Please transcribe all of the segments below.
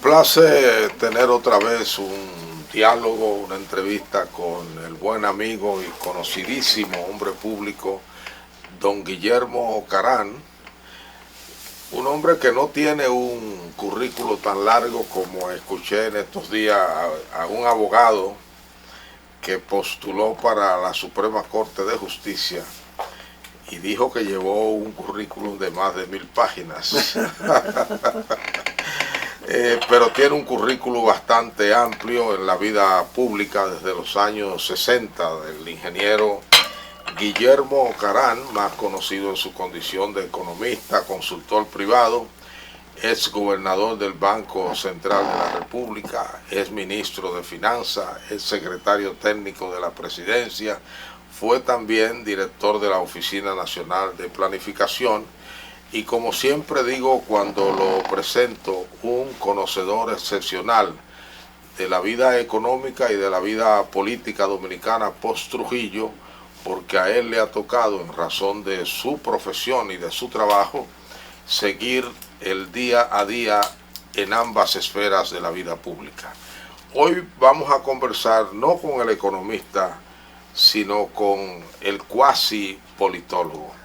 complace tener otra vez un diálogo, una entrevista con el buen amigo y conocidísimo hombre público, don Guillermo Carán, un hombre que no tiene un currículo tan largo como escuché en estos días a un abogado que postuló para la Suprema Corte de Justicia y dijo que llevó un currículum de más de 1000 páginas. Pero tiene un currículo bastante amplio en la vida pública desde los años 60, del ingeniero Guillermo Carán, más conocido en su condición de economista, consultor privado, ex gobernador del Banco Central de la República, ex ministro de Finanzas, ex secretario técnico de la Presidencia, fue también director de la Oficina Nacional de Planificación y, como siempre digo cuando lo presento, un conocedor excepcional de la vida económica y de la vida política dominicana post-Trujillo, porque a él le ha tocado, en razón de su profesión y de su trabajo, seguir el día a día en ambas esferas de la vida pública. Hoy vamos a conversar no con el economista, sino con el cuasi politólogo.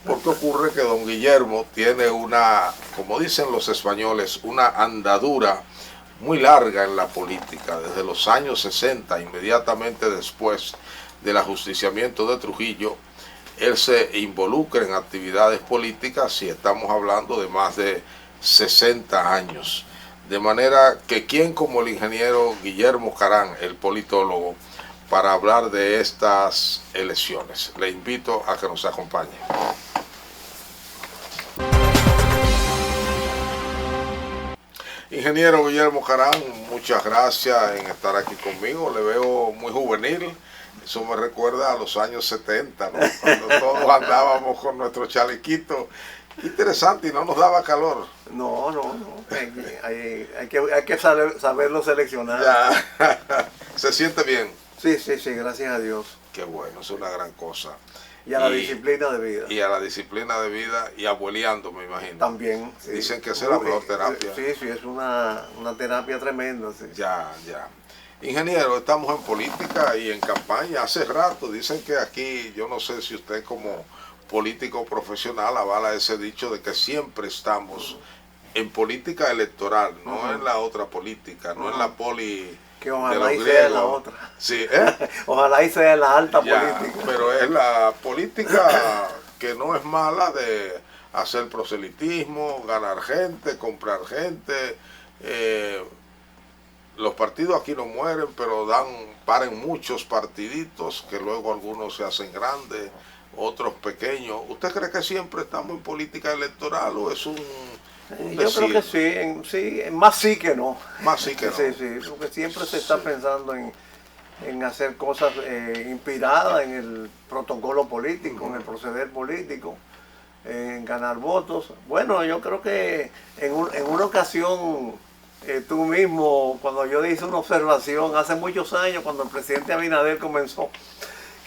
Porque ocurre que don Guillermo tiene una, como dicen los españoles, una andadura muy larga en la política. Desde los años 60, inmediatamente después del ajusticiamiento de Trujillo, él se involucra en actividades políticas y estamos hablando de más de 60 años. De manera que quién como el ingeniero Guillermo Carán, el politólogo, para hablar de estas elecciones. Le invito a que nos acompañe. Ingeniero Guillermo Carán, muchas gracias en estar aquí conmigo. Le veo muy juvenil. Eso me recuerda a los años 70, ¿no? Cuando todos andábamos con nuestro chalequito. Interesante, y no nos daba calor. No. Hay que saberlo seleccionar. Ya. ¿Se siente bien? Sí, gracias a Dios. Qué bueno, es una gran cosa. Y a la disciplina de vida. Y a la disciplina de vida y abueleando, me imagino. También. Sí. Dicen que esa es la mejor terapia. Sí, es una terapia tremenda. Sí. Ya. Ingeniero, estamos en política y en campaña hace rato. Dicen que aquí, yo no sé si usted como político profesional avala ese dicho de que siempre estamos en política electoral, no en la otra política, no en la poli que ojalá y sea la otra. Sí, ojalá y sea la alta ya, política. Pero es la política que no es mala, de hacer proselitismo, ganar gente, comprar gente. Los partidos aquí no mueren, pero paren muchos partiditos que luego algunos se hacen grandes, otros pequeños. ¿Usted cree que siempre estamos en política electoral o es un yo creo que sí, más sí que no. Más sí que no. Sí, porque siempre se está pensando en hacer cosas inspiradas en el protocolo político, en el proceder político, en ganar votos. Bueno, yo creo que en una ocasión, tú mismo, cuando yo hice una observación hace muchos años, cuando el presidente Abinader comenzó,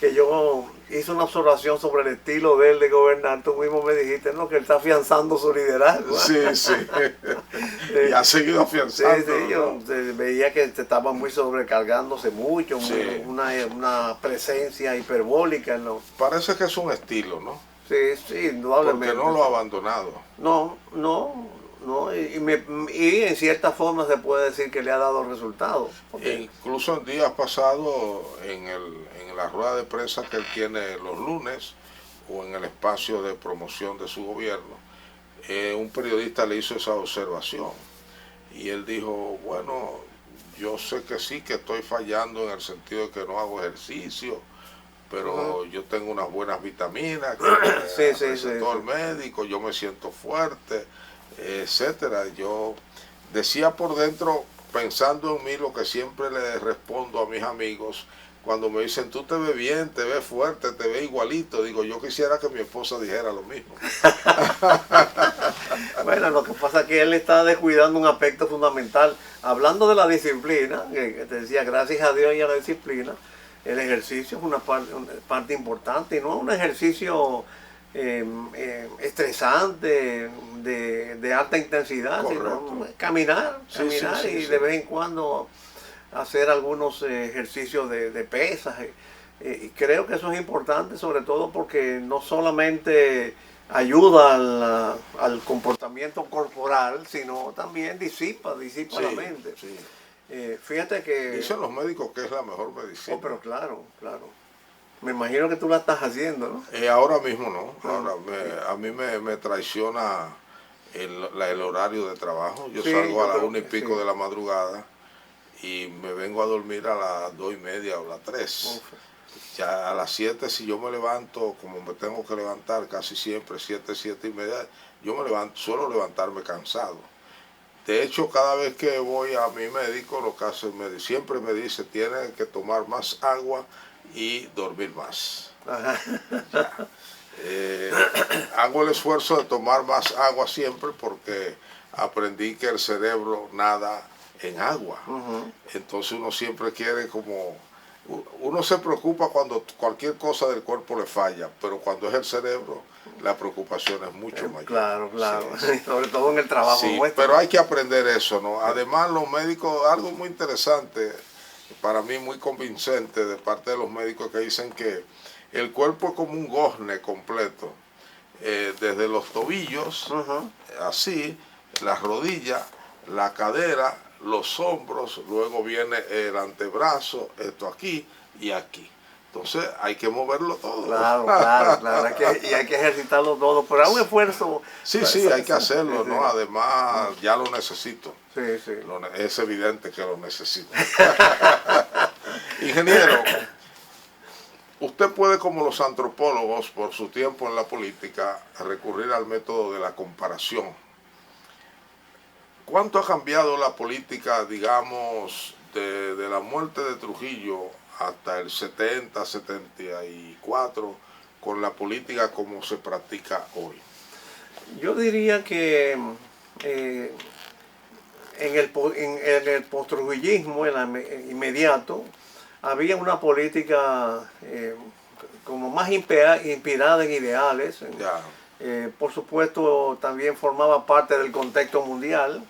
que yo hice una observación sobre el estilo de él de gobernar, tú mismo me dijiste, ¿no?, que él está afianzando su liderazgo. Sí. Y ha seguido afianzando. Sí, yo veía que estaba muy sobrecargándose mucho, sí. una presencia hiperbólica. Parece que es un estilo, ¿no? Sí, indudablemente. Porque no lo ha abandonado. No, y en cierta forma se puede decir que le ha dado resultados. Incluso en días pasados, en la rueda de prensa que él tiene los lunes, o en el espacio de promoción de su gobierno, un periodista le hizo esa observación. Y él dijo, bueno, yo sé que sí, que estoy fallando en el sentido de que no hago ejercicio, pero yo tengo unas buenas vitaminas, que recetó el médico, yo me siento fuerte, etcétera. Yo decía por dentro, pensando en mí, lo que siempre le respondo a mis amigos cuando me dicen, tú te ves bien, te ves fuerte, te ves igualito. Digo, yo quisiera que mi esposa dijera lo mismo. Bueno, lo que pasa es que él está descuidando un aspecto fundamental. Hablando de la disciplina, que te decía, gracias a Dios y a la disciplina, el ejercicio es una parte importante, y no es un ejercicio estresante, de alta intensidad, sino caminar y de vez en cuando hacer algunos ejercicios de pesas. Y creo que eso es importante, sobre todo porque no solamente ayuda al comportamiento corporal, sino también disipa la mente. Sí. Fíjate que... Dicen los médicos que es la mejor medicina. Oh, pero claro. Me imagino que tú la estás haciendo, ¿no? Ahora mismo no. Ahora a mí me traiciona el horario de trabajo. Yo salgo a las 1:00 de la madrugada y me vengo a dormir a las 2:30 o las 3. Ya a las 7, si yo me levanto, como me tengo que levantar casi siempre, 7:30, yo suelo levantarme cansado. De hecho, cada vez que voy a mi médico, lo que hace, siempre me dice, tiene que tomar más agua y dormir más. Hago el esfuerzo de tomar más agua siempre porque aprendí que el cerebro nada en agua. Entonces uno siempre quiere uno se preocupa cuando cualquier cosa del cuerpo le falla, pero cuando es el cerebro, la preocupación es mucho mayor. Claro. Sí. Sobre todo en el trabajo. Sí, pero hay que aprender eso, ¿no? Además, los médicos, algo muy interesante, para mí muy convincente de parte de los médicos, que dicen que el cuerpo es como un gozne completo, desde los tobillos, así, las rodillas, la cadera, los hombros, luego viene el antebrazo, esto aquí y aquí. Entonces hay que moverlo todo. Claro. Y hay que ejercitarlo todo, pero es un esfuerzo. Sí, hay que hacerlo, ¿no? Además, ya lo necesito. Sí. Es evidente que lo necesito. Ingeniero, usted puede, como los antropólogos, por su tiempo en la política, recurrir al método de la comparación. ¿Cuánto ha cambiado la política, digamos, de la muerte de Trujillo hasta el 70, 74, con la política como se practica hoy? Yo diría que en el postrujillismo, inmediato, había una política como más inspirada en ideales. Por supuesto, también formaba parte del contexto mundial.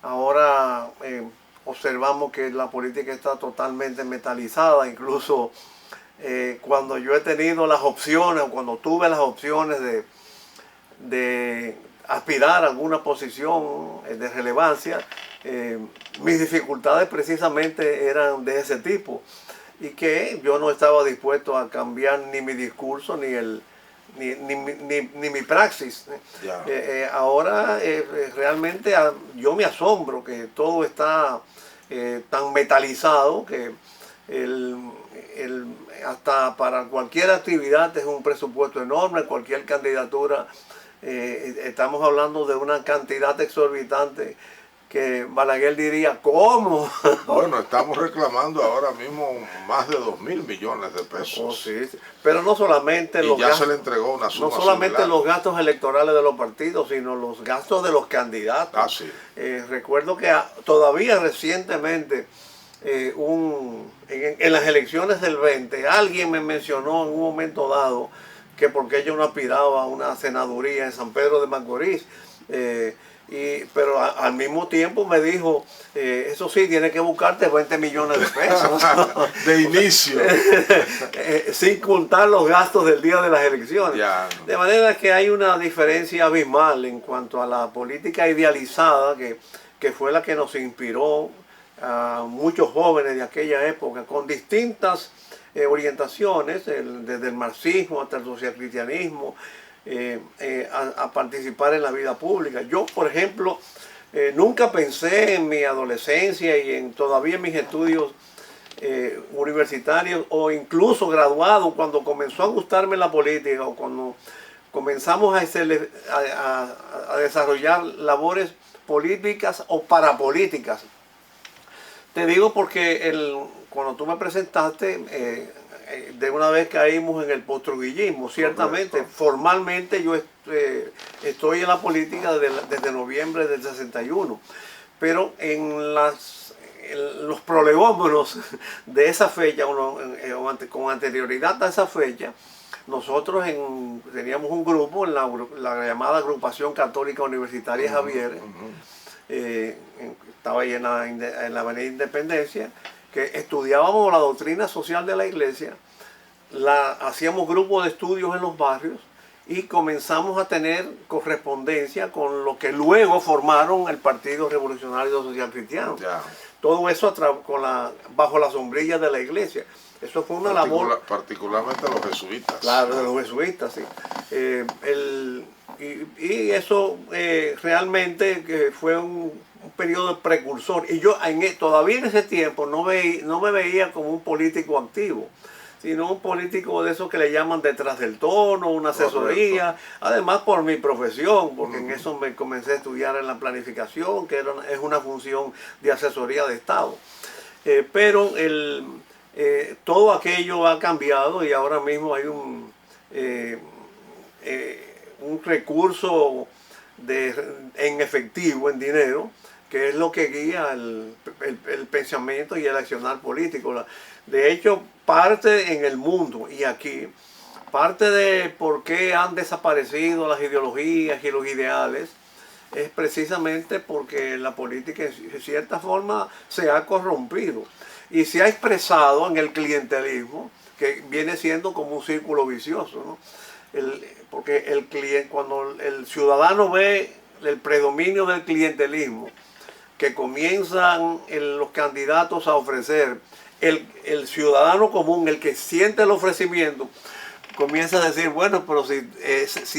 Ahora observamos que la política está totalmente metalizada. Incluso cuando yo he tenido las opciones, o cuando tuve las opciones de aspirar a alguna posición de relevancia, mis dificultades precisamente eran de ese tipo, y que yo no estaba dispuesto a cambiar ni mi discurso ni mi praxis. Ahora realmente yo me asombro que todo está tan metalizado que hasta para cualquier actividad es un presupuesto enorme, cualquier candidatura. Estamos hablando de una cantidad exorbitante que Balaguer diría, ¿cómo? Bueno, estamos reclamando ahora mismo más de 2.000 millones de pesos. Oh, sí. Pero no solamente los gastos, se le entregó una suma no solamente similar. Los gastos electorales de los partidos, sino los gastos de los candidatos. Sí. Recuerdo que todavía recientemente, en las elecciones del 20, alguien me mencionó en un momento dado que porque yo no aspiraba a una senaduría en San Pedro de Macorís, pero al mismo tiempo me dijo, eso sí, tienes que buscarte 20 millones de pesos. De inicio. Sin contar los gastos del día de las elecciones. De manera que hay una diferencia abismal en cuanto a la política idealizada, que fue la que nos inspiró a muchos jóvenes de aquella época, con distintas orientaciones, desde el marxismo hasta el socialcristianismo, a participar en la vida pública. Yo, por ejemplo, nunca pensé en mi adolescencia y todavía en mis estudios universitarios o incluso graduado, cuando comenzó a gustarme la política o cuando comenzamos a desarrollar labores políticas o parapolíticas. Te digo porque cuando tú me presentaste, de una vez caímos en el postrujillismo. Ciertamente, correcto. Formalmente yo estoy en la política desde noviembre del 61, pero en los prolegómenos de esa fecha, con anterioridad a esa fecha, nosotros teníamos un grupo en la llamada Agrupación Católica Universitaria Javier, estaba ahí en la Avenida Independencia, que estudiábamos la doctrina social de la iglesia, hacíamos grupos de estudios en los barrios y comenzamos a tener correspondencia con lo que luego formaron el Partido Revolucionario Social Cristiano. Ya. Todo eso bajo la sombrilla de la iglesia. Eso fue una labor... Particularmente los jesuitas. Claro, de los jesuitas, sí. Y eso realmente fue un periodo precursor. Y yo todavía en ese tiempo no me veía como un político activo, sino un político de esos que le llaman detrás del tono, una asesoría. Correcto. Además por mi profesión, porque en eso me comencé a estudiar en la planificación, que es una función de asesoría de Estado. Pero todo aquello ha cambiado y ahora mismo hay un recurso en efectivo, en dinero, que es lo que guía el pensamiento y el accionar político. De hecho, parte en el mundo y aquí, parte de por qué han desaparecido las ideologías y los ideales es precisamente porque la política en cierta forma se ha corrompido y se ha expresado en el clientelismo, que viene siendo como un círculo vicioso, ¿no? Porque cuando el ciudadano ve el predominio del clientelismo, que comienzan los candidatos a ofrecer, el ciudadano común, el que siente el ofrecimiento, comienza a decir, bueno, pero si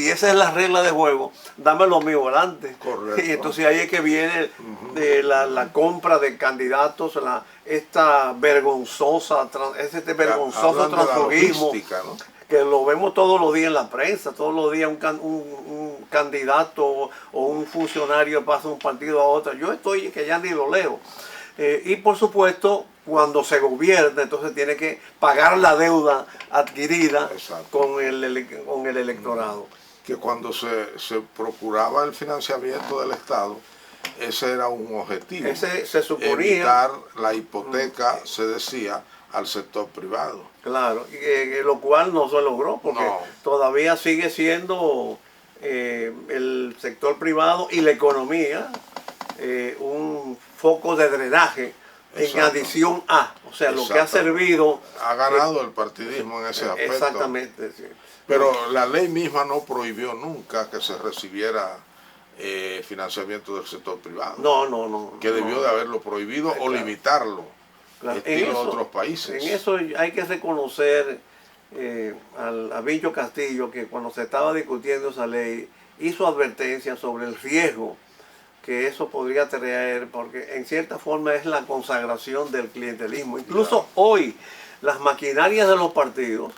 esa es la regla de juego, dame lo mío adelante. Correcto. Y entonces ahí es que viene de la compra de candidatos, esta vergonzoso transfugismo, ¿no? Que lo vemos todos los días en la prensa, todos los días un candidato o un funcionario pasa de un partido a otro. Yo estoy que ya ni lo leo. Y por supuesto, cuando se gobierna, entonces tiene que pagar la deuda adquirida con el electorado. Que cuando se procuraba el financiamiento del Estado, ese era un objetivo. Ese se suponía. Evitar la hipoteca, se decía, al sector privado. Claro, lo cual no se logró, porque todavía sigue siendo el sector privado y la economía un foco de drenaje. En adición a, o sea, lo que ha servido... Ha ganado el partidismo en ese aspecto. Exactamente, sí. Pero la ley misma no prohibió nunca que se recibiera financiamiento del sector privado. No. Que debió de haberlo prohibido o limitarlo, estilo otros países. En eso hay que reconocer a Villo Castillo, que cuando se estaba discutiendo esa ley, hizo advertencia sobre el riesgo que eso podría traer, porque en cierta forma es la consagración del clientelismo. Incluso hoy las maquinarias de los partidos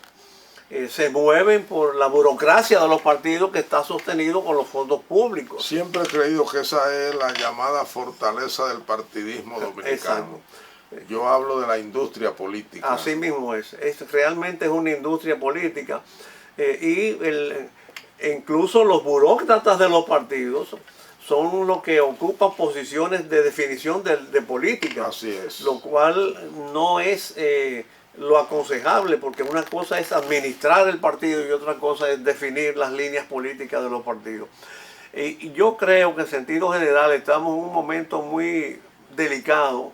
se mueven por la burocracia de los partidos que está sostenido con los fondos públicos. Siempre he creído que esa es la llamada fortaleza del partidismo dominicano. Exacto. Yo hablo de la industria política. Así mismo realmente es una industria política incluso los burócratas de los partidos son los que ocupan posiciones de definición de política. Así es. Lo cual no es lo aconsejable, porque una cosa es administrar el partido y otra cosa es definir las líneas políticas de los partidos. Y yo creo que en sentido general estamos en un momento muy delicado,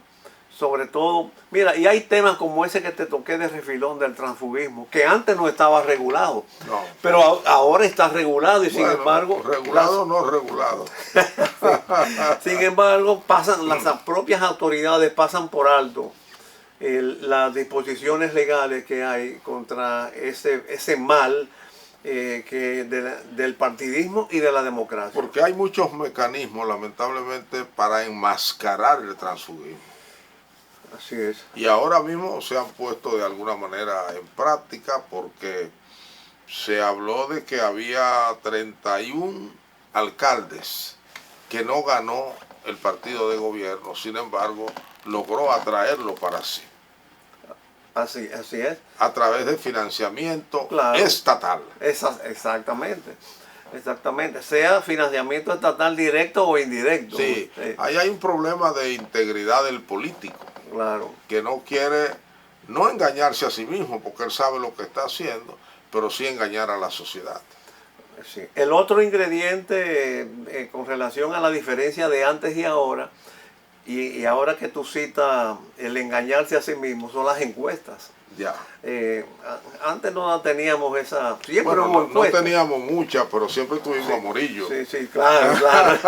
sobre todo, mira, y hay temas como ese que te toqué de refilón del transfugismo, que antes no estaba regulado, pero ahora está regulado y sin embargo... Regulado o no regulado. Sin embargo, las propias autoridades pasan por alto las disposiciones legales que hay contra ese mal del partidismo y de la democracia. Porque hay muchos mecanismos, lamentablemente, para enmascarar el transfugismo. Así es. Y ahora mismo se han puesto de alguna manera en práctica, porque se habló de que había 31 alcaldes que no ganó el partido de gobierno, sin embargo, logró atraerlo para sí. Así es. A través de financiamiento estatal. Exactamente. Sea financiamiento estatal directo o indirecto. Sí, ahí hay un problema de integridad del político. Claro. Que no quiere no engañarse a sí mismo, porque él sabe lo que está haciendo, pero sí engañar a la sociedad. Sí. El otro ingrediente con relación a la diferencia de antes y ahora, y ahora que tú citas el engañarse a sí mismo, son las encuestas. Ya. Antes no teníamos esa... Siempre Bueno, hubo no teníamos muchas, pero siempre tuvimos a Morillo. Sí, sí, claro, claro.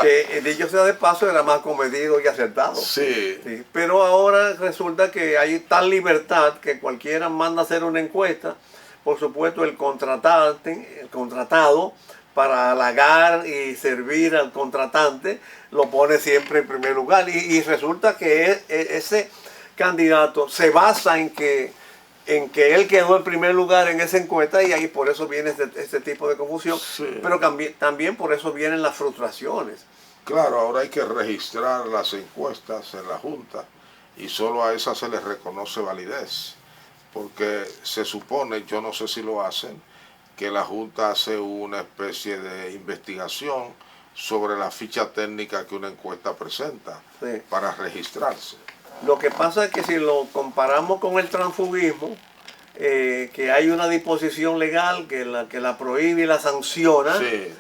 Que dicho sea de paso, era más comedido y acertado. Sí. Sí. Pero ahora resulta que hay tal libertad que cualquiera manda a hacer una encuesta. Por supuesto, el contratado, para halagar y servir al contratante, lo pone siempre en primer lugar. Y resulta que ese candidato se basa en que él quedó en primer lugar en esa encuesta, y ahí por eso viene este tipo de confusión. Sí. Pero también por eso vienen las frustraciones. Claro, ahora hay que registrar las encuestas en la Junta y solo a esas se les reconoce validez. Porque se supone, yo no sé si lo hacen, que la Junta hace una especie de investigación sobre la ficha técnica que una encuesta presenta, sí, para registrarse. Lo que pasa es que si lo comparamos con el transfugismo, que hay una disposición legal que la prohíbe y la sanciona, sí,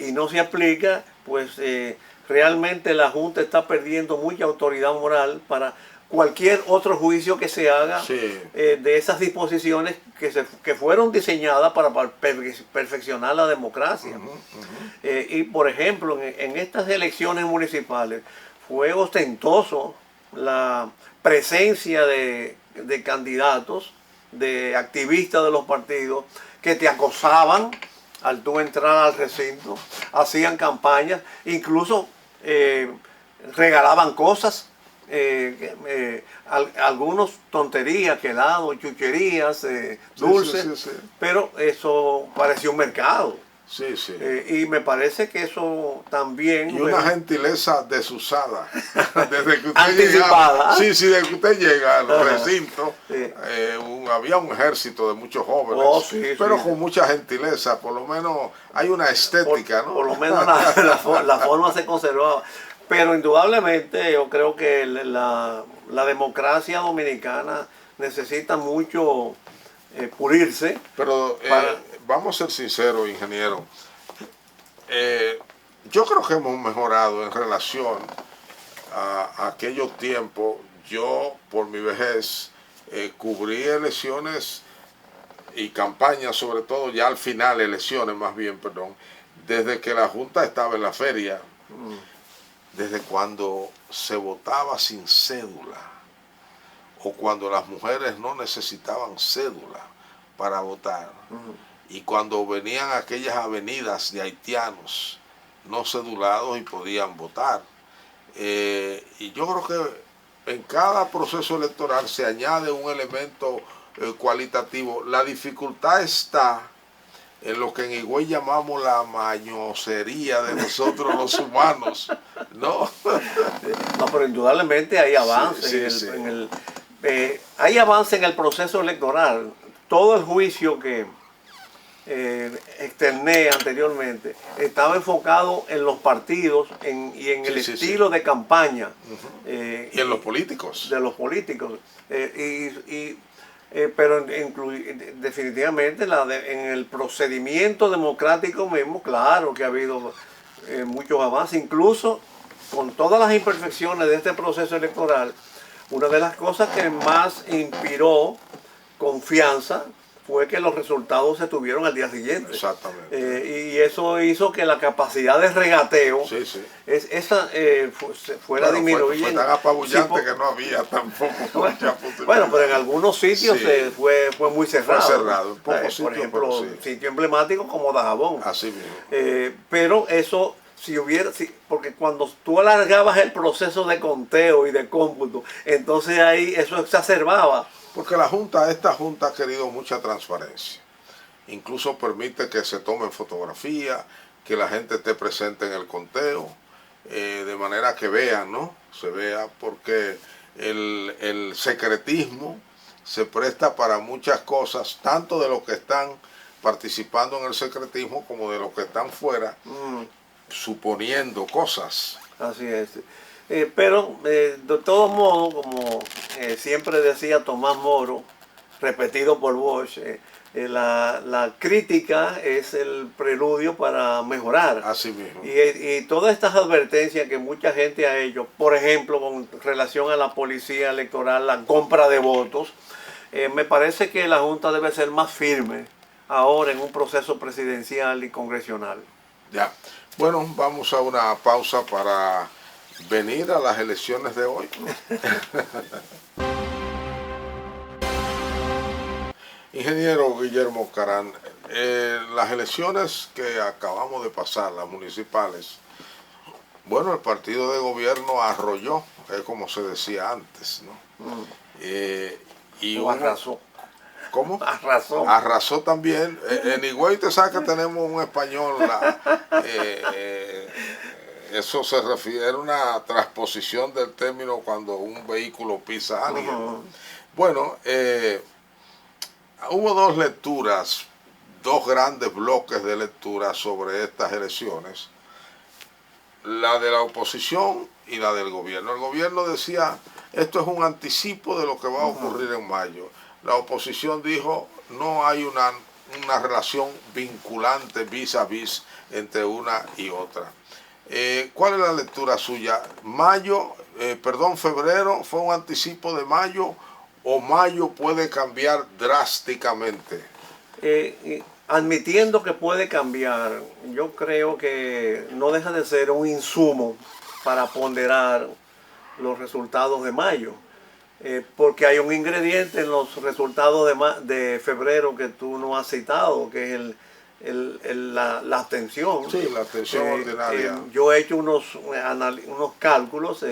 y no se aplica, pues realmente la Junta está perdiendo mucha autoridad moral para cualquier otro juicio que se haga, sí, de esas disposiciones que fueron diseñadas para perfeccionar la democracia. Y por ejemplo, en estas elecciones municipales fue ostentoso la presencia de candidatos, de activistas de los partidos que te acosaban al tú entrar al recinto, hacían campañas, incluso regalaban cosas. Algunos tonterías, helados, chucherías, dulces, sí, sí, sí, sí. Pero eso parecía un mercado. Sí, sí. Y me parece que eso también... Y una gentileza desusada. Desde que usted llegaba, sí, sí, desde que usted llega al recinto, sí, había un ejército de muchos jóvenes, sí, pero sí, con mucha gentileza. Por lo menos hay una estética, ¿no? Por lo menos la forma se conservaba. Pero indudablemente yo creo que la democracia dominicana necesita mucho pulirse. Pero vamos a ser sinceros, ingeniero. Yo creo que hemos mejorado en relación a aquellos tiempos. Yo, por mi vejez, cubrí elecciones y campañas, sobre todo ya al final, elecciones más bien, perdón, desde que la Junta estaba en la feria. Desde cuando se votaba sin cédula, o cuando las mujeres no necesitaban cédula para votar, y cuando venían aquellas avenidas de haitianos no cedulados y podían votar. Y yo creo que en cada proceso electoral se añade un elemento cualitativo. La dificultad está en lo que en Higüey llamamos la mañosería de nosotros los humanos, ¿no? No, pero indudablemente hay avance, sí, hay avance en el proceso electoral. Todo el juicio que externé anteriormente estaba enfocado en los partidos y en el estilo de campaña. Y en los políticos. De los políticos. Pero definitivamente en el procedimiento democrático mismo, claro que ha habido muchos avances, incluso con todas las imperfecciones de este proceso electoral. Una de las cosas que más inspiró confianza fue que los resultados se tuvieron al día siguiente. Exactamente. Y eso hizo que la capacidad de regateo fuera disminuyendo. Fue tan apabullante que no había tampoco mucha posibilidad. Bueno, pero en algunos sitios fue muy cerrado. Fue cerrado. Por ejemplo, sitio emblemático como Dajabón. Así mismo. Pero eso, porque cuando tú alargabas el proceso de conteo y de cómputo, entonces ahí eso exacerbaba. Porque esta Junta ha querido mucha transparencia. Incluso permite que se tomen fotografías, que la gente esté presente en el conteo, de manera que vean, ¿no? Se vea, porque el secretismo se presta para muchas cosas, tanto de los que están participando en el secretismo como de los que están fuera, suponiendo cosas. Así es. Pero de todos modos, como siempre decía Tomás Moro, repetido por Bosch, La crítica es el preludio para mejorar. Así mismo. Y todas estas advertencias que mucha gente ha hecho, por ejemplo, con relación a la policía electoral, la compra de votos, me parece que la Junta debe ser más firme ahora en un proceso presidencial y congresional. Ya. Bueno, vamos a una pausa para venir a las elecciones de hoy. Ingeniero Guillermo Carán, las elecciones que acabamos de pasar, las municipales, bueno, el partido de gobierno arrolló, es como se decía antes, ¿no? O arrasó. ¿Cómo? Arrasó. Arrasó también. En Higüey te sabes que tenemos un español, eso se refiere a una transposición del término cuando un vehículo pisa a alguien. Bueno, hubo dos lecturas, dos grandes bloques de lectura sobre estas elecciones, la de la oposición y la del gobierno. El gobierno decía, esto es un anticipo de lo que va a ocurrir en mayo. La oposición dijo, no hay una relación vinculante vis a vis entre una y otra. ¿Cuál es la lectura suya? ¿Febrero fue un anticipo de mayo o mayo puede cambiar drásticamente? Admitiendo que puede cambiar, yo creo que no deja de ser un insumo para ponderar los resultados de mayo. Porque hay un ingrediente en los resultados de febrero que tú no has citado, que es la abstención. Sí, la abstención ordinaria. Yo he hecho unos cálculos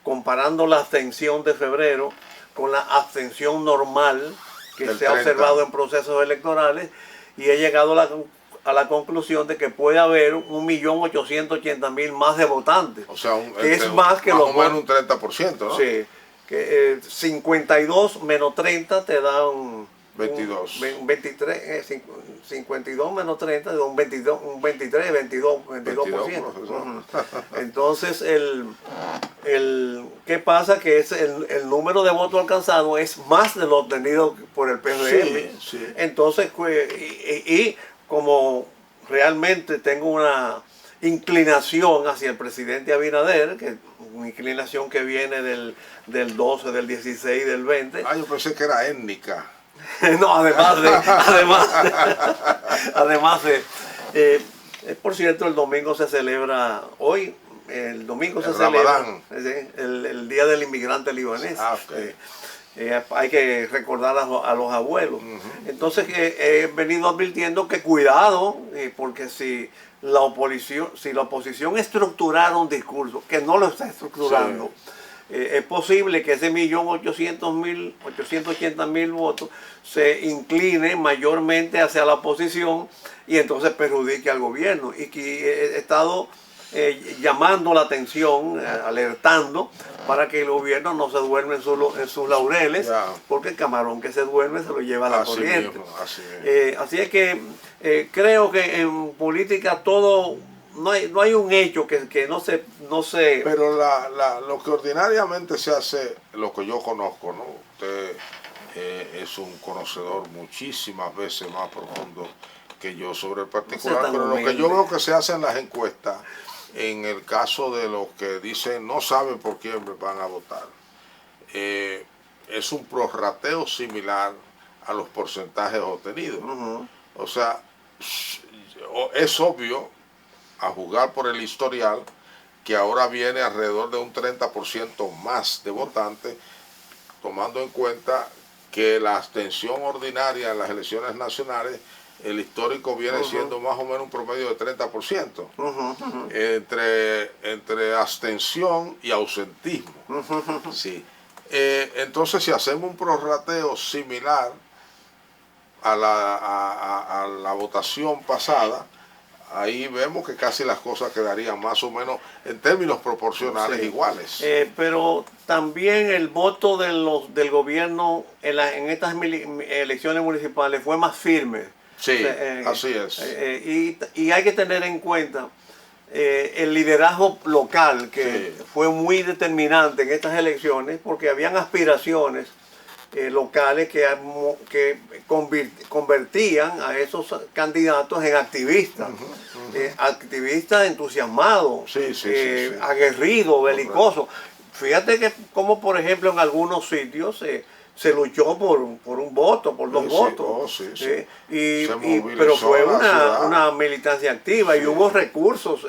comparando la abstención de febrero con la abstención normal que se ha observado en procesos electorales y he llegado a la conclusión de que puede haber 1.880.000 más de votantes. O sea, es más que más los o menos un 30%, ¿no? Sí. Que 52 menos 30 te da un 22. 23, 52 menos 30 te da un 23, 22%. Entonces, ¿qué pasa? Que es el número de votos alcanzados es más de lo obtenido por el PRM. Sí, sí. Entonces, y como realmente tengo una inclinación hacia el presidente Abinader, que una inclinación que viene del 12, del 16, del 20. Yo pensé que era étnica. No, además por cierto, el domingo se celebra, el domingo se celebra el Día del Inmigrante Libanés. Okay. Hay que recordar a los abuelos. Entonces he venido advirtiendo que cuidado, porque si la oposición estructurara un discurso, que no lo está estructurando, es posible que ese 1.880.000 votos se incline mayormente hacia la oposición y entonces perjudique al gobierno. Y que he estado llamando la atención, alertando para que el gobierno no se duerme en sus laureles, porque el camarón que se duerme se lo lleva a la corriente. Así es que creo que en política todo, no hay un hecho que no se... Pero lo que ordinariamente se hace, lo que yo conozco, ¿no? Usted es un conocedor muchísimas veces más profundo que yo sobre el particular, pero lo que yo veo que se hace en las encuestas, en el caso de los que dicen no saben por quién van a votar, es un prorrateo similar a los porcentajes obtenidos. O sea, es obvio, a juzgar por el historial, que ahora viene alrededor de un 30% más de votantes, tomando en cuenta que la abstención ordinaria en las elecciones nacionales, el histórico viene siendo más o menos un promedio de 30%, entre abstención y ausentismo. Sí. Entonces, si hacemos un prorrateo similar a la votación pasada, ahí vemos que casi las cosas quedarían más o menos en términos proporcionales iguales. Pero también el voto del gobierno en estas elecciones municipales fue más firme. Sí, así es. Y hay que tener en cuenta el liderazgo local, que fue muy determinante en estas elecciones, porque habían aspiraciones locales que convertían a esos candidatos en activistas, activistas entusiasmados, Sí. aguerridos, belicosos. Fíjate que como por ejemplo en algunos sitios se luchó por un voto, por dos votos. Pero fue una militancia activa y hubo recursos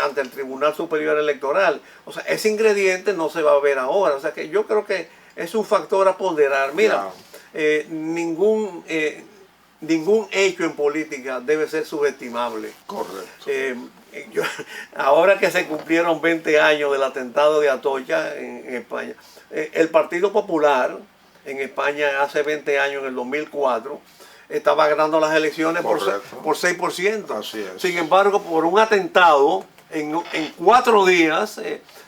ante el Tribunal Superior Electoral. O sea, ese ingrediente no se va a ver ahora. O sea, que yo creo que es un factor a ponderar. Mira, ningún hecho en política debe ser subestimable. Correcto. Ahora que se cumplieron 20 años del atentado de Atocha en España, el Partido Popular en España hace 20 años, en el 2004, estaba ganando las elecciones por 6%. Así es. Sin embargo, por un atentado, en 4 días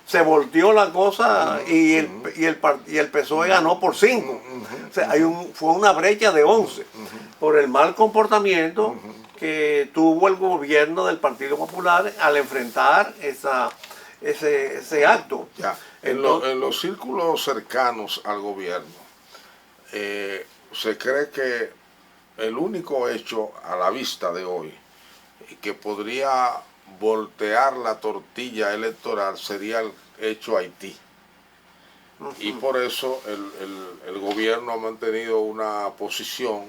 se volteó la cosa y el PSOE ganó por 5. O sea, fue una brecha de 11 por el mal comportamiento que tuvo el gobierno del Partido Popular al enfrentar ese acto. En los círculos cercanos al gobierno, se cree que el único hecho a la vista de hoy que podría voltear la tortilla electoral sería el hecho Haití. Y por eso el gobierno ha mantenido una posición.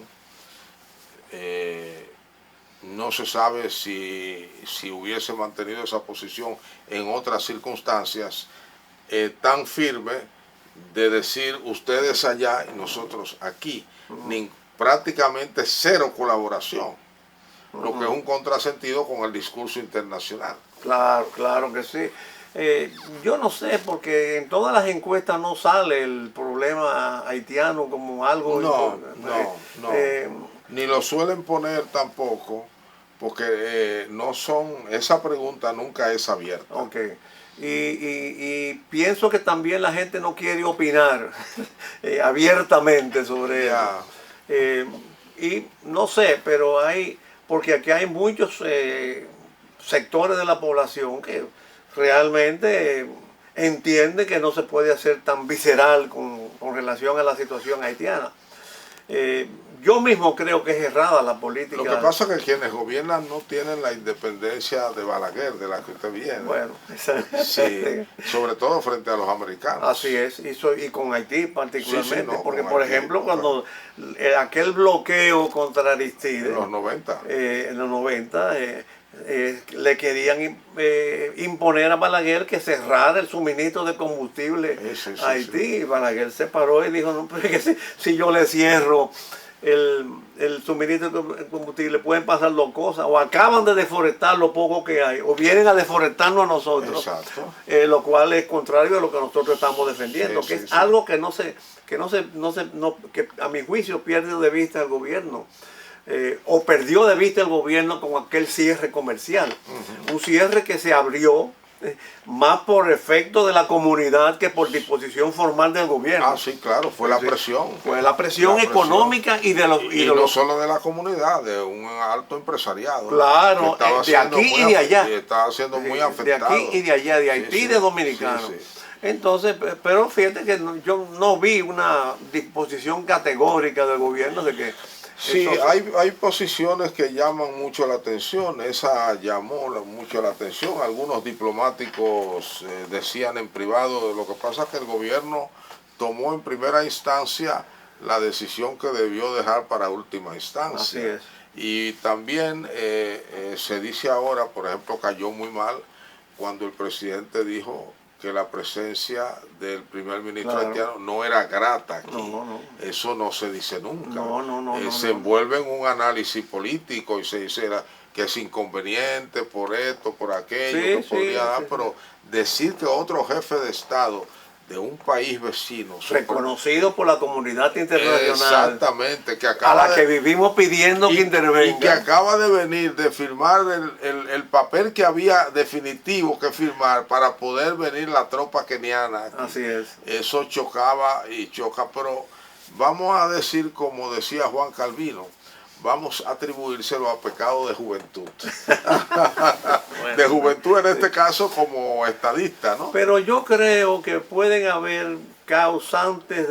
No se sabe si hubiese mantenido esa posición en otras circunstancias tan firme de decir ustedes allá y nosotros aquí. Prácticamente cero colaboración, lo que es un contrasentido con el discurso internacional. Claro que sí. Yo no sé, porque en todas las encuestas no sale el problema haitiano como algo... No. Ni lo suelen poner tampoco, porque no son, esa pregunta nunca es abierta. Y pienso que también la gente no quiere opinar abiertamente sobre eso. Y no sé, pero porque aquí hay muchos sectores de la población que realmente entienden que no se puede hacer tan visceral con relación a la situación haitiana. Yo mismo creo que es errada la política. Lo que pasa es que quienes gobiernan no tienen la independencia de Balaguer, de la que usted viene. Bueno, sí, sobre todo frente a los americanos. Así es, y con Haití particularmente, porque por ejemplo cuando aquel bloqueo contra Aristide en los 90, le querían imponer a Balaguer que cerrara el suministro de combustible a Haití. Y Balaguer se paró y dijo, no, pero es que si yo le cierro el suministro de combustible, pueden pasar dos cosas: o acaban de deforestar lo poco que hay, o vienen a deforestarnos a nosotros. Lo cual es contrario a lo que nosotros estamos defendiendo, que es algo que que a mi juicio pierde de vista el gobierno. O perdió de vista el gobierno con aquel cierre comercial. Un cierre que se abrió más por efecto de la comunidad que por disposición formal del gobierno. Sí, claro, fue la presión. Fue la presión económica y de los... Y no solo de la comunidad, de un alto empresariado. Claro, de aquí y de allá. Estaba siendo muy afectado. De aquí y de allá, de Haití y de dominicanos. Entonces, pero fíjate que yo no vi una disposición categórica del gobierno de que... Sí, hay posiciones que llaman mucho la atención. Esa llamó mucho la atención. Algunos diplomáticos decían en privado, lo que pasa es que el gobierno tomó en primera instancia la decisión que debió dejar para última instancia. Así es. Y también se dice ahora, por ejemplo, cayó muy mal cuando el presidente dijo que la presencia del primer ministro haitiano no era grata aquí. Eso no se dice nunca. Se envuelve en un análisis político y se dice que es inconveniente por esto, por aquello, que podría dar, pero decir que otro jefe de Estado de un país vecino reconocido por la comunidad internacional, exactamente, que a la que vivimos pidiendo que intervenga, y que acaba de venir de firmar el papel que había definitivo que firmar para poder venir la tropa keniana aquí. Así es. Eso chocaba y choca, pero vamos a decir, como decía Juan Calvino, vamos a atribuírselo a pecado de juventud. De juventud en este caso como estadista, ¿no? Pero yo creo que pueden haber causantes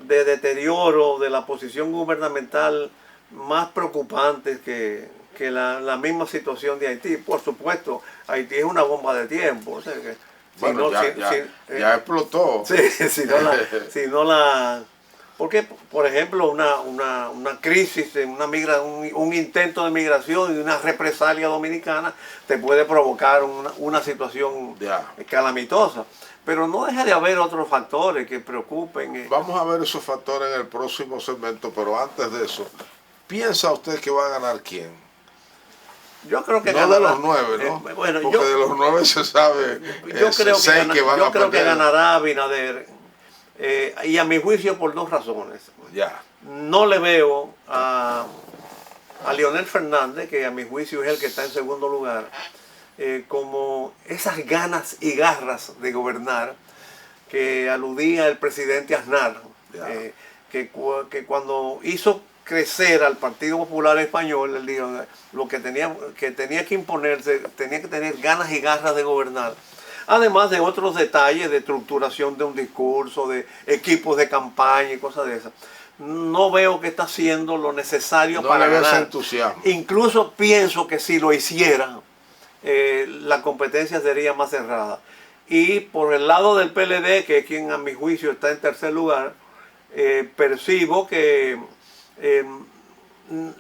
de deterioro de la posición gubernamental más preocupantes que la misma situación de Haití. Por supuesto, Haití es una bomba de tiempo. O sea que, bueno, ya explotó. Sí, si no la porque, por ejemplo, una crisis, un intento de migración y una represalia dominicana te puede provocar una situación calamitosa. Pero no deja de haber otros factores que preocupen. Vamos a ver esos factores en el próximo segmento, pero antes de eso, ¿piensa usted que va a ganar quién? Yo creo que no ganará, de los 9, ¿no? Bueno, porque de los 9 se sabe yo creo que ganará Abinader, y a mi juicio por dos razones. Ya. No le veo a Leonel Fernández, que a mi juicio es el que está en segundo lugar, como esas ganas y garras de gobernar que aludía el presidente Aznar, que cuando hizo crecer al Partido Popular Español, él dijo, lo que tenía que imponerse, tenía que tener ganas y garras de gobernar. Además de otros detalles de estructuración de un discurso, de equipos de campaña y cosas de esas. No veo que está haciendo lo necesario para ganar. Entusiasmo. Incluso pienso que si lo hiciera, la competencia sería más cerrada. Y por el lado del PLD, que es quien a mi juicio está en tercer lugar, percibo que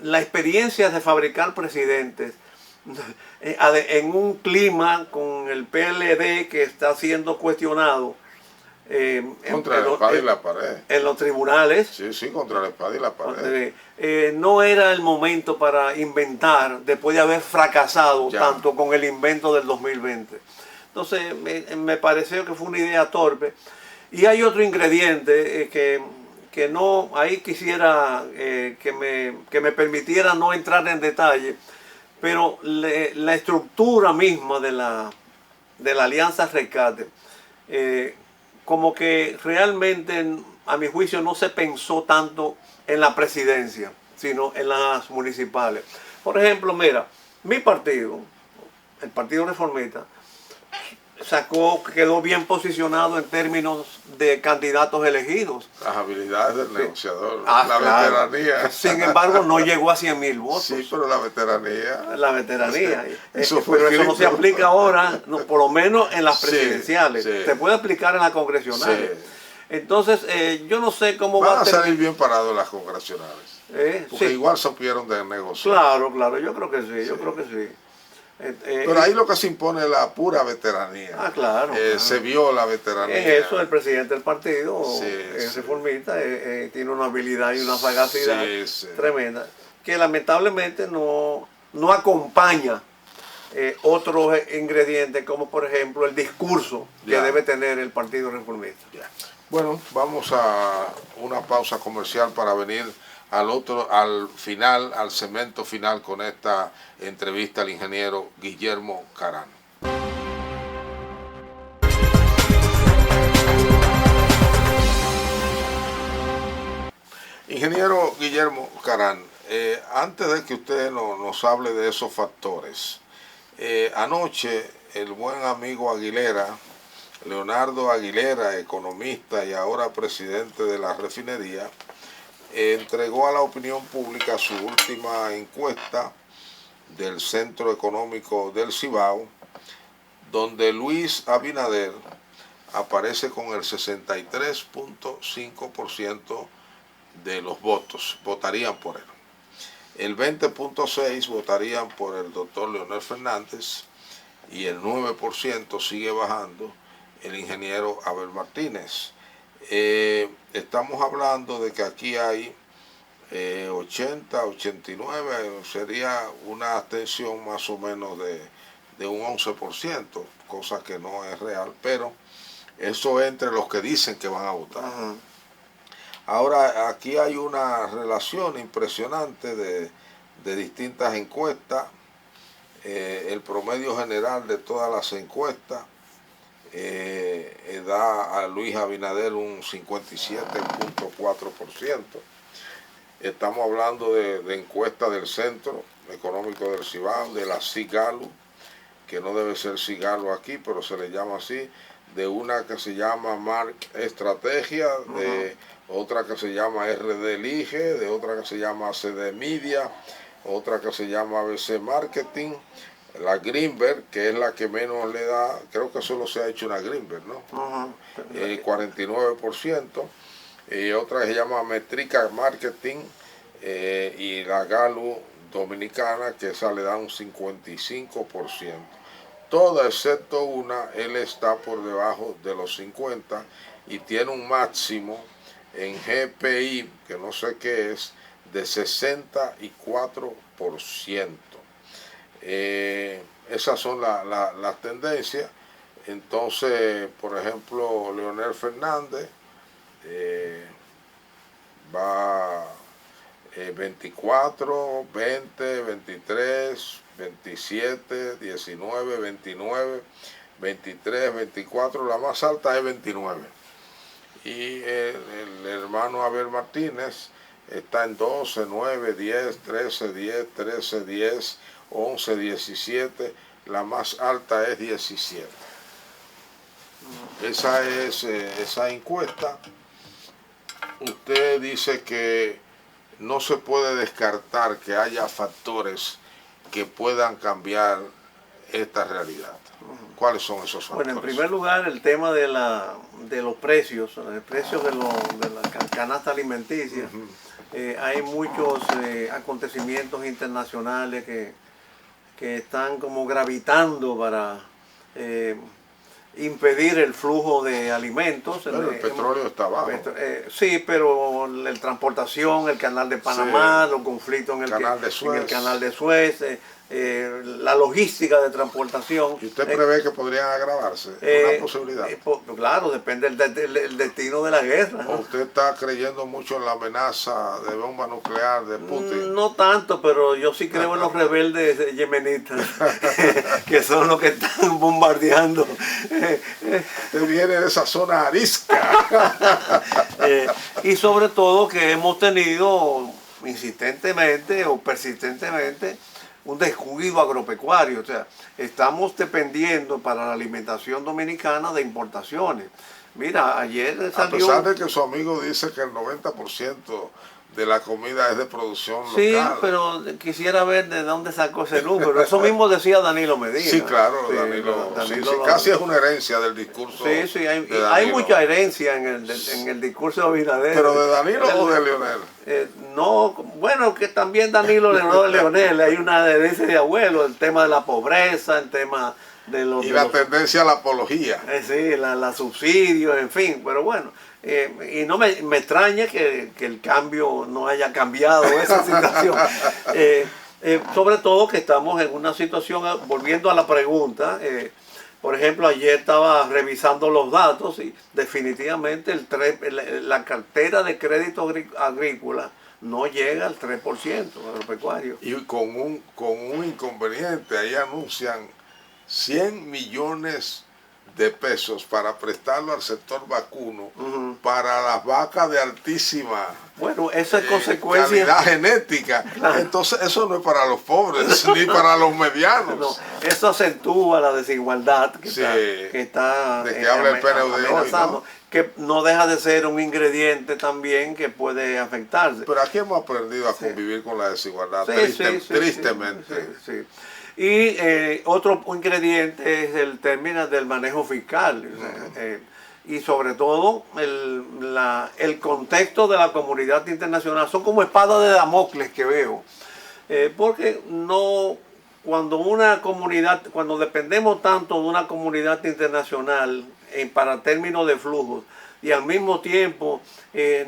la experiencia de fabricar presidentes en un clima con el PLD que está siendo cuestionado contra la espada y la pared en los tribunales. Sí, contra la espada y la pared. No era el momento para inventar después de haber fracasado tanto con el invento del 2020. Entonces me pareció que fue una idea torpe. Y hay otro ingrediente que no, ahí quisiera que me permitiera no entrar en detalle, pero la estructura misma de la Alianza Rescate, como que realmente, a mi juicio, no se pensó tanto en la presidencia, sino en las municipales. Por ejemplo, mira, mi partido, el Partido Reformista, quedó bien posicionado en términos de candidatos elegidos. Las habilidades del negociador, la veteranía. Sin embargo, no llegó a 100.000 votos. Sí, pero la veteranía. La veteranía. Eso pero eso no se aplica ahora, por lo menos en las presidenciales. Se puede aplicar en las congresionales. Entonces, yo no sé cómo van a salir bien parados las congresionales. Porque igual supieron de negociar. Claro, yo creo que sí, yo creo que sí. Pero ahí lo que se impone es la pura veteranía. Claro. Se vio la veteranía. Eso, el presidente del partido, reformista, tiene una habilidad y una sagacidad tremenda, que lamentablemente no acompaña otros ingredientes, como por ejemplo el discurso que debe tener el Partido Reformista. Bueno, vamos a una pausa comercial para venir al final, al segmento final con esta entrevista al ingeniero Guillermo Carán. Ingeniero Guillermo Carán, antes de que usted nos hable de esos factores, anoche el buen amigo Aguilera, Leonardo Aguilera, economista y ahora presidente de la refinería, entregó a la opinión pública su última encuesta del Centro Económico del Cibao, donde Luis Abinader aparece con el 63.5% de los votos, votarían por él. El 20.6% votarían por el doctor Leonel Fernández y el 9% sigue bajando el ingeniero Abel Martínez. Estamos hablando de que aquí hay 80, 89, sería una abstención más o menos de un 11%, cosa que no es real, pero eso entre los que dicen que van a votar. Ahora, aquí hay una relación impresionante de distintas encuestas. El promedio general de todas las encuestas da a Luis Abinader un 57.4%. Estamos hablando de encuestas del Centro Económico del Cibao, de la Cigalo, que no debe ser Cigalo aquí, pero se le llama así, de una que se llama Mark Estrategia, de otra que se llama RD Lige, de otra que se llama CD Media, otra que se llama ABC Marketing, la Greenberg, que es la que menos le da, creo que solo se ha hecho una Greenberg, ¿no? 49%, y otra que se llama Metrica Marketing, y la Galu Dominicana, que esa le da un 55%. Toda excepto una, él está por debajo de los 50 y tiene un máximo en GPI, que no sé qué es, de 64%. Esas son las tendencias. Entonces, por ejemplo, Leonel Fernández va 24, 20, 23, 27, 19, 29, 23, 24, la más alta es 29. Y el hermano Abel Martínez está en 12, 9, 10, 13, 10, 13, 10, 11, 17, la más alta es 17. Esa es esa encuesta. Usted dice que no se puede descartar que haya factores que puedan cambiar esta realidad. ¿Cuáles son esos factores? Bueno, en primer lugar, el tema de los precios, el precio de la canasta alimenticia. Hay muchos acontecimientos internacionales que están como gravitando para impedir el flujo de alimentos. Pero el petróleo está bajo. Sí, pero la transportación, el canal de Panamá, sí, los conflictos en el canal de Suez, la logística de transportación. ¿Y usted prevé que podrían agravarse? ¿Una posibilidad? Claro, depende del destino de la guerra, ¿no? ¿O usted está creyendo mucho en la amenaza de bomba nuclear de Putin? No tanto, pero yo sí creo en los rebeldes yemenitas, que son los que están bombardeando. Usted viene de esa zona arisca. Y sobre todo que hemos tenido insistentemente o persistentemente un descuido agropecuario. O sea, estamos dependiendo para la alimentación dominicana de importaciones. Mira, ayer salió... A pesar de que su amigo dice que el 90% de la comida es de producción local. Sí, pero quisiera ver de dónde sacó ese número. Eso mismo decía Danilo Medina. Sí, claro, sí, Danilo casi es una herencia del discurso. Sí, hay mucha herencia en el discurso de Abinader. ¿Pero de Danilo o de Leonel? No, bueno, que también Danilo de Leonel, hay una herencia de abuelo, el tema de la pobreza, el tema de los... Y la tendencia a la apología. Sí, la subsidios, en fin, pero bueno. Y no me extraña que el cambio no haya cambiado esa situación. Sobre todo que estamos en una situación, volviendo a la pregunta, por ejemplo, ayer estaba revisando los datos y definitivamente la cartera de crédito agrícola no llega al 3% agropecuario. Y con un inconveniente, ahí anuncian 100 millones de pesos para prestarlo al sector vacuno, para las vacas de altísima esa es consecuencia, calidad genética. Claro. Entonces eso no es para los pobres ni para los medianos. No, eso acentúa la desigualdad que está de que habla el PNUD hoy, ¿no? Que no deja de ser un ingrediente también que puede afectarse. Pero aquí hemos aprendido a convivir con la desigualdad, tristemente. Sí. Y otro ingrediente es el término del manejo fiscal. Y sobre todo el contexto de la comunidad internacional. Son como espadas de Damocles que veo. Porque cuando dependemos tanto de una comunidad internacional para términos de flujos, y al mismo tiempo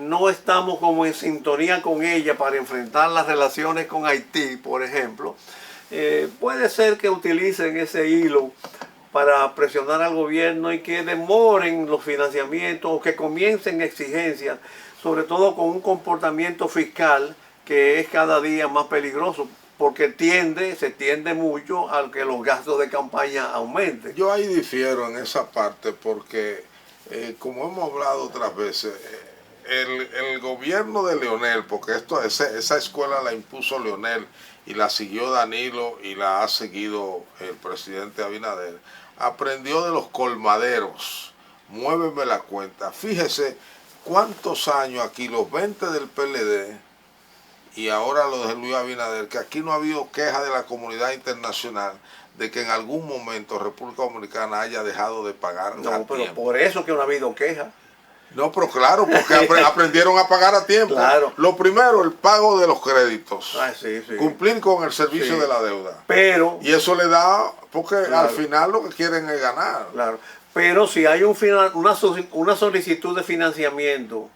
no estamos como en sintonía con ella para enfrentar las relaciones con Haití, por ejemplo, puede ser que utilicen ese hilo para presionar al gobierno y que demoren los financiamientos o que comiencen exigencias, sobre todo con un comportamiento fiscal que es cada día más peligroso, porque se tiende mucho a que los gastos de campaña aumenten. Yo ahí difiero en esa parte porque, como hemos hablado otras veces, el gobierno de Leonel, porque esa escuela la impuso Leonel y la siguió Danilo y la ha seguido el presidente Abinader, aprendió de los colmaderos. Muéveme la cuenta. Fíjese cuántos años aquí, los 20 del PLD y ahora los de Luis Abinader, que aquí no ha habido queja de la comunidad internacional de que en algún momento República Dominicana haya dejado de pagar a pero tiempo. por eso que no ha habido queja. No, pero claro, porque aprendieron a pagar a tiempo. Claro. Lo primero, el pago de los créditos. Sí. Cumplir con el servicio Sí. de la deuda. Pero, Y eso le da, porque claro, al final lo que quieren es ganar. claro. Pero si hay una solicitud de financiamiento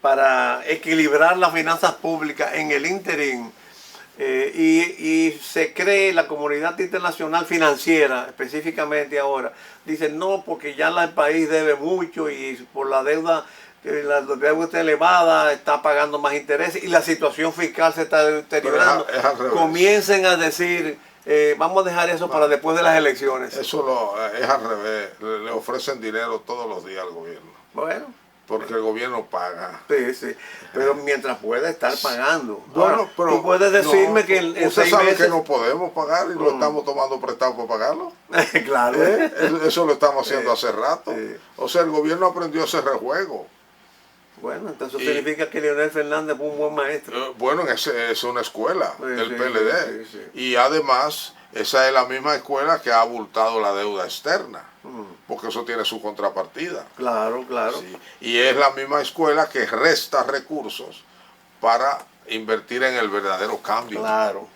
para equilibrar las finanzas públicas en el interín, y se cree la comunidad internacional financiera, específicamente ahora, dice no, porque ya el país debe mucho y por la deuda está elevada, está pagando más intereses y la situación fiscal se está deteriorando. Es al revés. Comiencen a decir, vamos a dejar eso para después de las elecciones. Eso es al revés. Le ofrecen dinero todos los días al gobierno. Bueno. Porque el gobierno paga. Sí, pero mientras pueda estar pagando. Bueno, ahora, pero tú puedes decirme no, que en usted 6 sabe meses... que no podemos pagar y lo estamos tomando prestado para pagarlo. Claro. Eso lo estamos haciendo hace rato. Sí. O sea, el gobierno aprendió ese rejuego. Bueno, entonces significa que Leonel Fernández fue un buen maestro. Bueno, es una escuela, el PLD. Sí. Y además, esa es la misma escuela que ha abultado la deuda externa. Porque eso tiene su contrapartida. Claro. Sí. Y es la misma escuela que resta recursos para invertir en el verdadero cambio. Claro.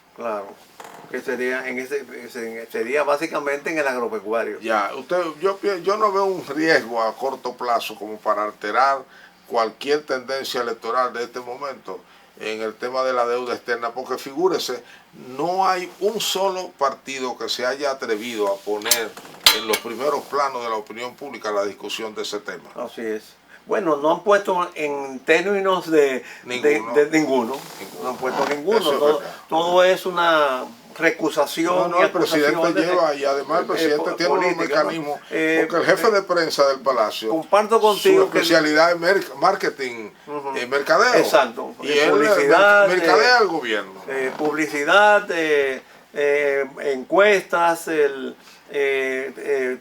Que sería sería básicamente en el agropecuario. Ya, yo no veo un riesgo a corto plazo como para alterar cualquier tendencia electoral de este momento en el tema de la deuda externa, porque figúrese, no hay un solo partido que se haya atrevido a poner en los primeros planos de la opinión pública la discusión de ese tema. Así es. Bueno, no han puesto en términos de ninguno. No han puesto ninguno. Todo es una recusación. El presidente lleva, y además el presidente tiene unos mecanismos, porque el jefe de prensa del Palacio, comparto contigo, su especialidad es marketing, mercadeo. Exacto. Y él publicidad, mercadea al gobierno. Publicidad, encuestas,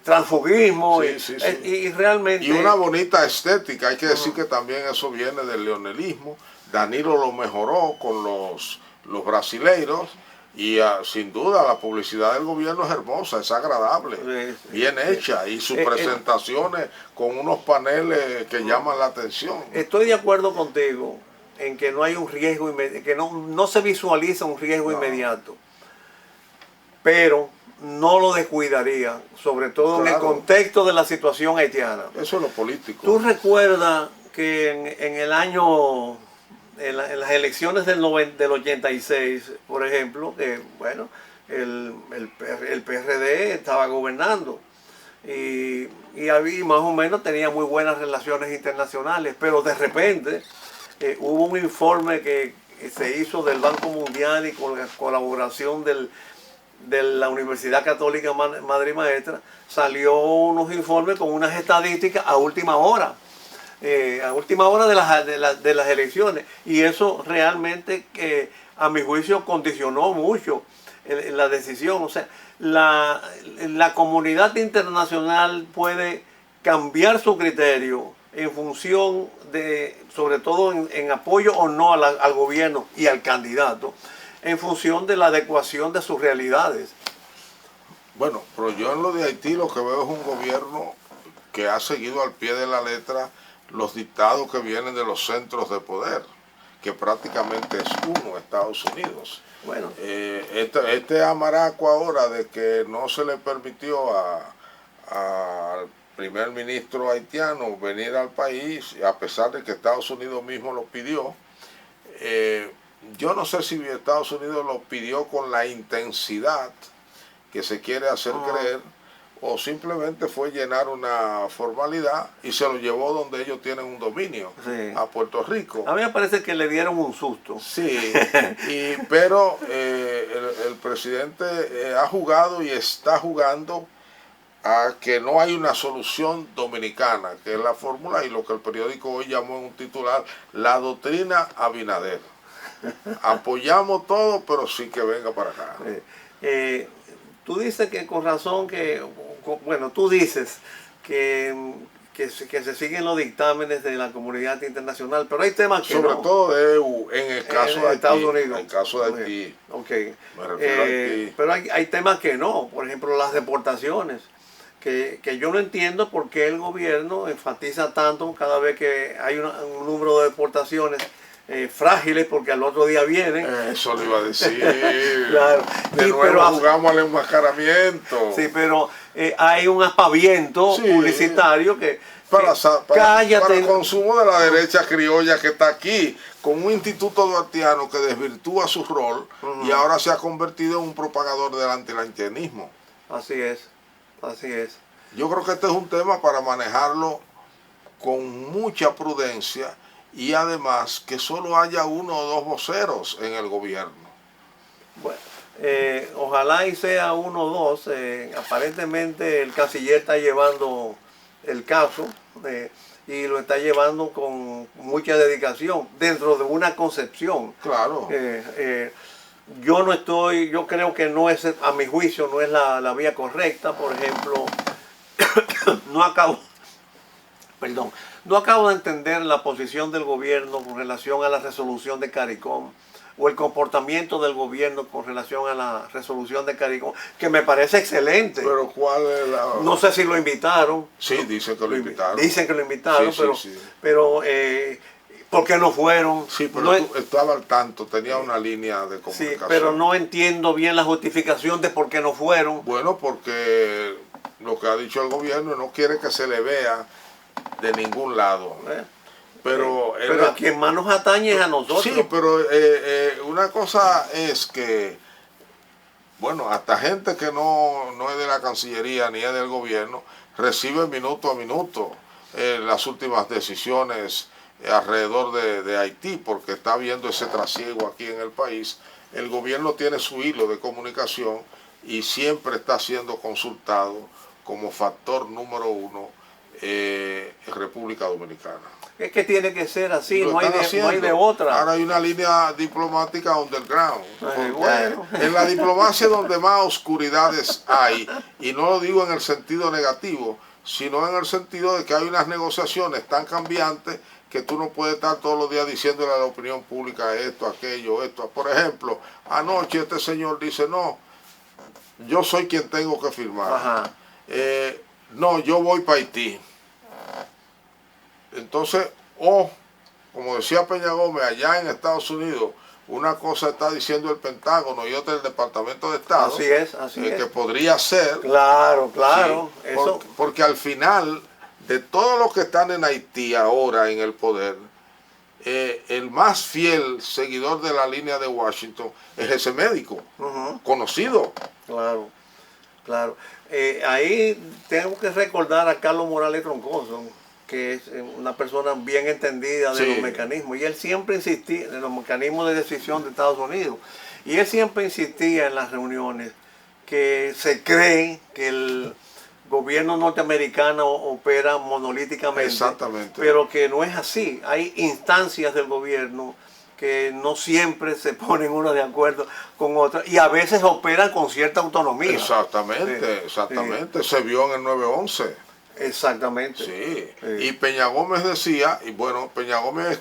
transfugismo, Sí. y realmente... Y una bonita estética, hay que decir que también eso viene del leonelismo. Danilo lo mejoró con los brasileiros. Y sin duda la publicidad del gobierno es hermosa, es agradable, bien hecha, y sus presentaciones con unos paneles que llaman la atención. Estoy de acuerdo contigo en que no hay un riesgo, que no se visualiza un riesgo inmediato, pero no lo descuidaría, sobre todo en el contexto de la situación haitiana. Eso es lo político. ¿Tú recuerdas que en el año... En las elecciones del 86, por ejemplo, que bueno, el PRD estaba gobernando y más o menos tenía muy buenas relaciones internacionales, pero de repente hubo un informe que se hizo del Banco Mundial y con la colaboración de la Universidad Católica Madre y Maestra, salió unos informes con unas estadísticas a última hora. De las elecciones, y eso realmente a mi juicio condicionó mucho la decisión. O sea, la comunidad internacional puede cambiar su criterio en función de, sobre todo en apoyo o no al gobierno y al candidato, en función de la adecuación de sus realidades. Bueno, pero yo en lo de Haití lo que veo es un gobierno que ha seguido al pie de la letra los dictados que vienen de los centros de poder, que prácticamente es uno, Estados Unidos. Bueno, este amaraco ahora de que no se le permitió al primer ministro haitiano venir al país, a pesar de que Estados Unidos mismo lo pidió, yo no sé si Estados Unidos lo pidió con la intensidad que se quiere hacer creer, o simplemente fue llenar una formalidad y se lo llevó donde ellos tienen un dominio, a Puerto Rico. A mí me parece que le dieron un susto. Sí, pero el presidente ha jugado y está jugando a que no hay una solución dominicana, que es la fórmula y lo que el periódico hoy llamó en un titular, la doctrina Abinader. Apoyamos todo, pero sí que venga para acá. Tú dices que con razón que, bueno, tú dices que que se siguen los dictámenes de la comunidad internacional, pero hay temas que sobre no. todo de EU, en el caso de Estados Haití, Unidos. en el caso de Haití, Okay. me refiero a Haití. Pero hay temas que no, por ejemplo las deportaciones, que yo no entiendo por qué el gobierno enfatiza tanto cada vez que hay un número de deportaciones frágiles, porque al otro día vienen. Eso le iba a decir. Claro. De nuevo pero jugamos al enmascaramiento. Sí, pero hay un aspaviento publicitario que para el cállate. consumo de la derecha criolla que está aquí, con un instituto duartiano que desvirtúa su rol y ahora se ha convertido en un propagador del antihaitianismo. Así es, así es. Yo creo que este es un tema para manejarlo con mucha prudencia y además que solo haya uno o dos voceros en el gobierno. Bueno, ojalá y sea uno o dos. Aparentemente el canciller está llevando el caso y lo está llevando con mucha dedicación dentro de una concepción. Claro. Yo creo que no es, a mi juicio, no es la vía correcta. Por ejemplo, no acabo de entender la posición del gobierno con relación a la resolución de CARICOM, o el comportamiento del gobierno con relación a la resolución de CARICOM, que me parece excelente. Pero ¿cuál es la...? No sé si lo invitaron. Sí, dicen que lo invitaron. Dicen que lo invitaron, sí. pero ¿por qué no fueron? Sí, pero no, tú estabas al tanto, tenía una línea de comunicación. Sí, pero no entiendo bien la justificación de por qué no fueron. Bueno, porque lo que ha dicho el gobierno no quiere que se le vea de ningún lado. Pero a quien más nos atañe es a nosotros. Sí, pero una cosa es que, bueno, hasta gente que no es de la Cancillería ni es del gobierno, recibe minuto a minuto las últimas decisiones alrededor de Haití, porque está habiendo ese trasiego aquí en el país. El gobierno tiene su hilo de comunicación y siempre está siendo consultado como factor número uno República Dominicana. Es que tiene que ser así, no hay de otra. Ahora hay una línea diplomática underground. Bueno. En la diplomacia donde más oscuridades hay, y no lo digo en el sentido negativo, sino en el sentido de que hay unas negociaciones tan cambiantes que tú no puedes estar todos los días diciéndole a la opinión pública esto, aquello, esto. Por ejemplo, anoche este señor dice, no, yo soy quien tengo que firmar. Ajá. No, yo voy para Haití. Entonces, como decía Peña Gómez, allá en Estados Unidos, una cosa está diciendo el Pentágono y otra el Departamento de Estado. Así es, que podría ser. Claro. Sí, porque al final, de todos los que están en Haití ahora en el poder, el más fiel seguidor de la línea de Washington es ese médico, conocido. Claro. Ahí tengo que recordar a Carlos Morales Troncoso, que es una persona bien entendida de los mecanismos, y él siempre insistía en los mecanismos de decisión de Estados Unidos, y él siempre insistía en las reuniones que se cree que el gobierno norteamericano opera monolíticamente. Exactamente. Pero que no es así. Hay instancias del gobierno que no siempre se ponen uno de acuerdo con otra y a veces operan con cierta autonomía. Exactamente. Se vio en el 9/11. Exactamente. Sí. Y Peña Gómez decía, y bueno, Peña Gómez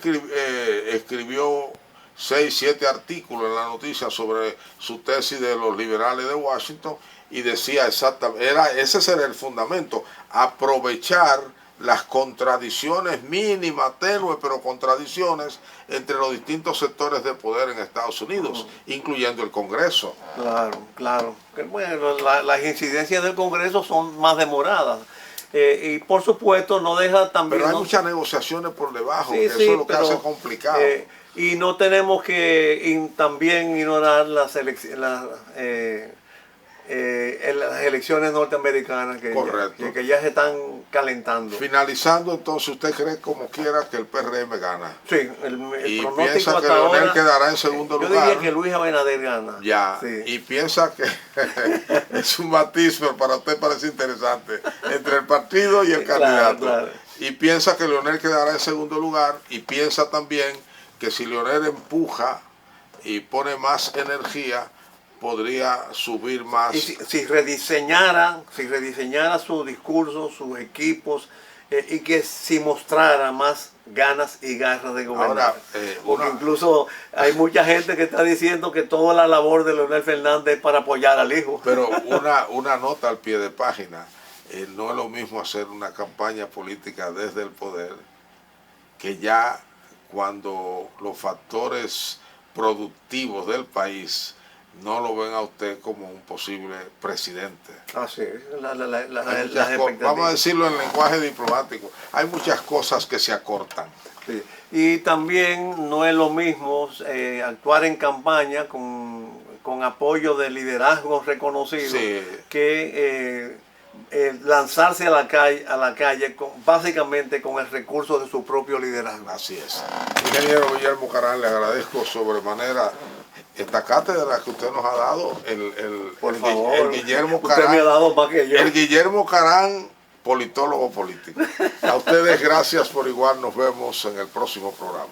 escribió 6, 7 artículos en la noticia sobre su tesis de los liberales de Washington y decía exactamente, ese será el fundamento, aprovechar las contradicciones mínimas, tenues, pero contradicciones entre los distintos sectores de poder en Estados Unidos, incluyendo el Congreso. Claro. Bueno, las incidencias del Congreso son más demoradas. Y por supuesto no deja también... Pero hay muchas negociaciones por debajo, que eso es lo que hace complicado. Y no tenemos que también ignorar las elecciones norteamericanas que ya se están calentando. Finalizando, entonces, ¿usted cree como quiera que el PRM gana? Sí, y pronóstico piensa que hasta Leonel ahora, quedará en segundo lugar. Yo diría que Luis Abinader gana. Ya, sí. Y piensa que es un matiz, pero para usted parece interesante, entre el partido y el candidato. Claro. Y piensa que Leonel quedará en segundo lugar, y piensa también que si Leonel empuja y pone más energía, podría subir más. Y si rediseñara su discurso, sus equipos, y que si mostrara más ganas y garras de gobernar. Ahora, porque incluso hay mucha gente que está diciendo que toda la labor de Leonel Fernández es para apoyar al hijo. Pero una nota al pie de página, no es lo mismo hacer una campaña política desde el poder, que ya cuando los factores productivos del país no lo ven a usted como un posible presidente. Así es, vamos a decirlo en lenguaje diplomático, hay muchas cosas que se acortan. Sí. Y también no es lo mismo actuar en campaña con apoyo de liderazgos reconocidos, Sí. que lanzarse a la calle básicamente con el recurso de su propio liderazgo. Así es. Ingeniero Guillermo Carán, le agradezco sobremanera esta cátedra que usted nos ha dado, el Guillermo Carán. Usted me ha dado más que yo. El Guillermo Carán, politólogo político. A ustedes gracias por igual, nos vemos en el próximo programa.